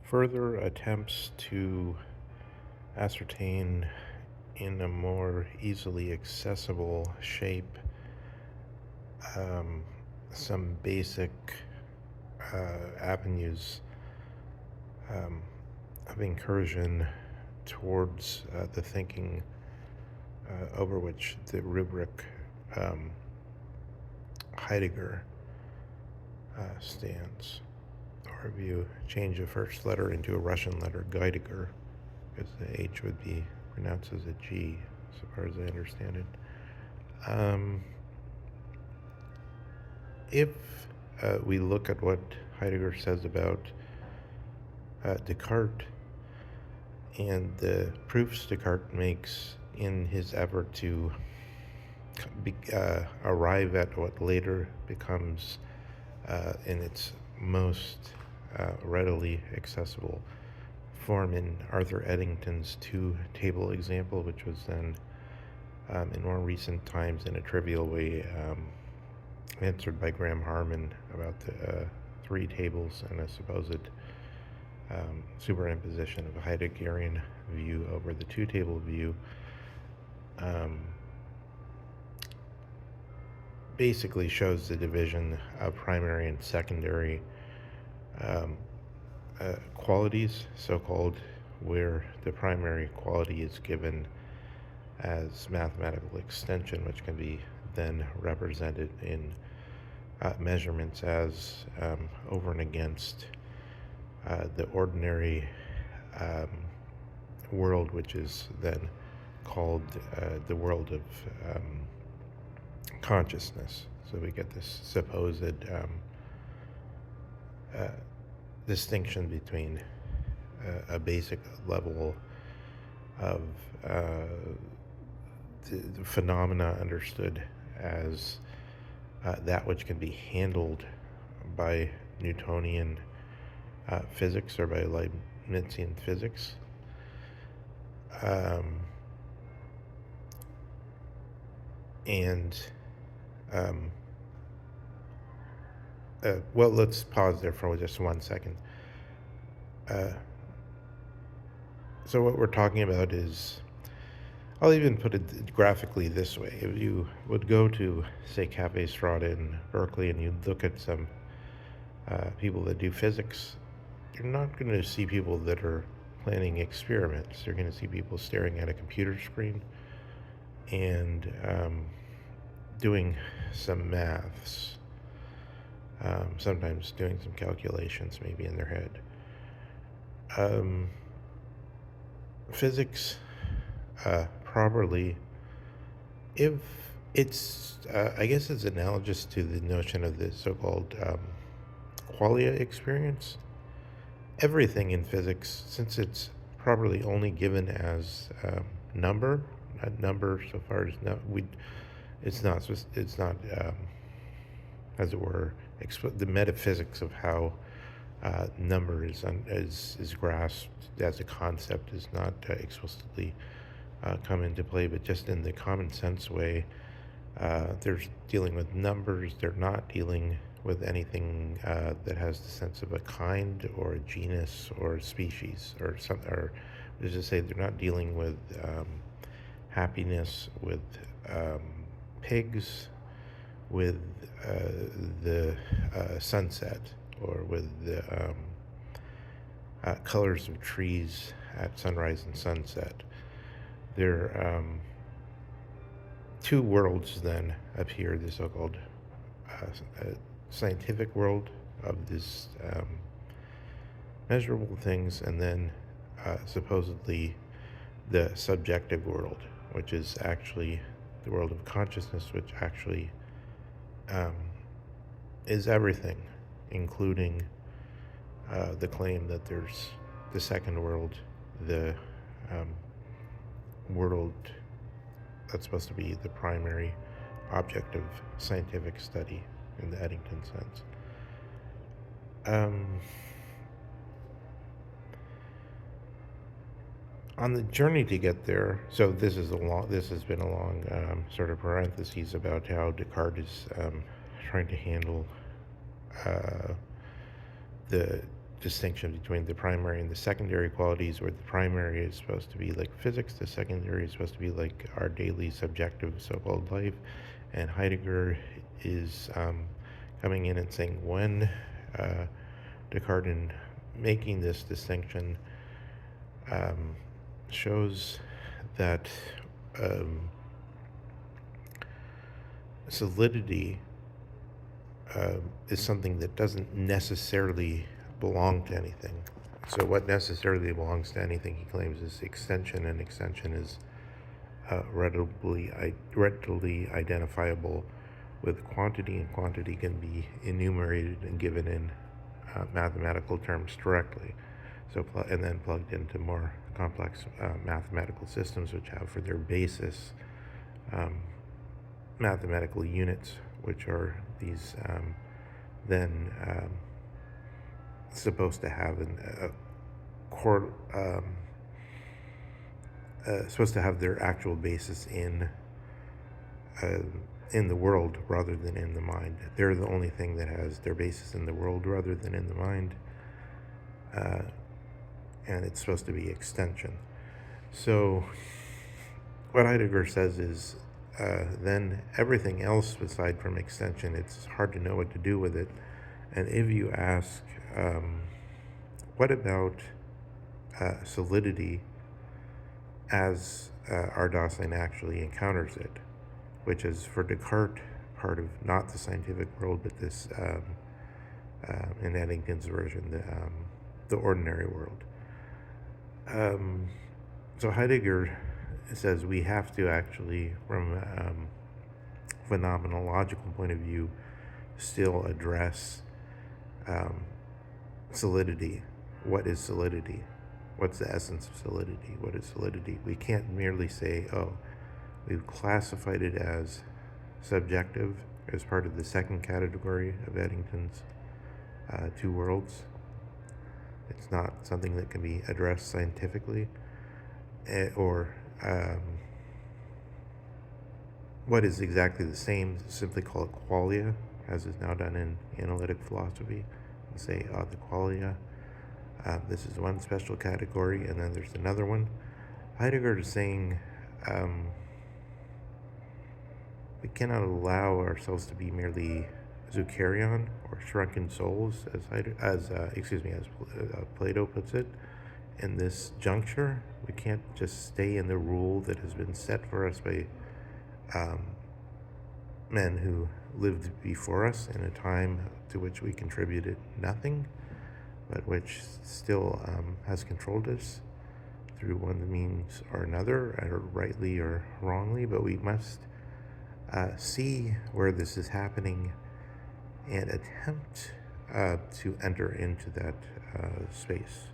further attempts to ascertain in a more easily accessible shape um, some basic avenues um, of incursion towards the thinking over which the rubric um, Heidegger stands. Or if you change the first letter into a Russian letter, Geidiger, because the H would be pronounced as a G, so far as I understand it. If we look at what Heidegger says about Descartes and the proofs Descartes makes in his effort to arrive at what later becomes, in its most readily accessible form, in Arthur Eddington's two-table example, which was then, in more recent times, in a trivial way, answered by Graham Harman about the three tables and a supposed superimposition of a Heideggerian view over the two-table view. Basically shows the division of primary and secondary qualities, so-called, where the primary quality is given as mathematical extension, which can be then represented in measurements as over and against the ordinary world, which is then called the world of consciousness. So we get this supposed distinction between a basic level of the phenomena understood as that which can be handled by Newtonian physics or by Leibnizian physics. Well, let's pause there for just 1 second. So what we're talking about is, I'll even put it graphically this way. If you would go to, say, Cafe Strada in Berkeley and you look at some people that do physics, you're not going to see people that are planning experiments. You're going to see people staring at a computer screen and doing some maths, sometimes doing some calculations maybe in their head. Physics properly, if it's, I guess it's analogous to the notion of the so-called qualia experience. Everything in physics, since it's properly only given as number, number so far as it's not, as it were, the metaphysics of how number is grasped as a concept is not explicitly come into play, but just in the common sense way, they're dealing with numbers. They're not dealing with anything that has the sense of a kind or a genus or a species or something. Or let's just say they're not dealing with happiness, with pigs, with the sunset, or with the colors of trees at sunrise and sunset. There two worlds then appear, the so-called scientific world of this measurable things, and then supposedly the subjective world, which is actually the world of consciousness, which actually is everything, including the claim that there's the second world, the world that's supposed to be the primary object of scientific study in the Eddington sense. On the journey to get there, so this has been a long sort of parentheses about how Descartes is trying to handle the distinction between the primary and the secondary qualities, where the primary is supposed to be like physics, the secondary is supposed to be like our daily subjective so-called life. And Heidegger is coming in and saying when Descartes, in making this distinction, um, shows that um, solidity is something that doesn't necessarily belong to anything. So, what necessarily belongs to anything, he claims, is extension, and extension is readily identifiable with quantity, and quantity can be enumerated and given in mathematical terms directly. So, and then plugged into more complex mathematical systems, which have for their basis um, mathematical units, which are these then supposed to have a core, supposed to have their actual basis in the world rather than in the mind. They're the only thing that has their basis in the world rather than in the mind, and it's supposed to be extension. So what Heidegger says is then everything else aside from extension, it's hard to know what to do with it. And if you ask, what about solidity as Dasein actually encounters it, which is for Descartes part of not the scientific world, but this, in Eddington's version, the ordinary world. So Heidegger says we have to actually, from a phenomenological point of view, still address solidity. What is solidity? What's the essence of solidity? What is solidity? We can't merely say, oh, we've classified it as subjective as part of the second category of Eddington's two worlds. It's not something that can be addressed scientifically, or what is exactly the same, simply call it qualia, as is now done in analytic philosophy, and say, the qualia, this is one special category, and then there's another one. Heidegger is saying we cannot allow ourselves to be merely Zucarion or shrunken souls, as Plato puts it. In this juncture, we can't just stay in the rule that has been set for us by men who lived before us in a time to which we contributed nothing, but which still has controlled us through one means or another, either rightly or wrongly. But we must see where this is happening and attempt to enter into that space.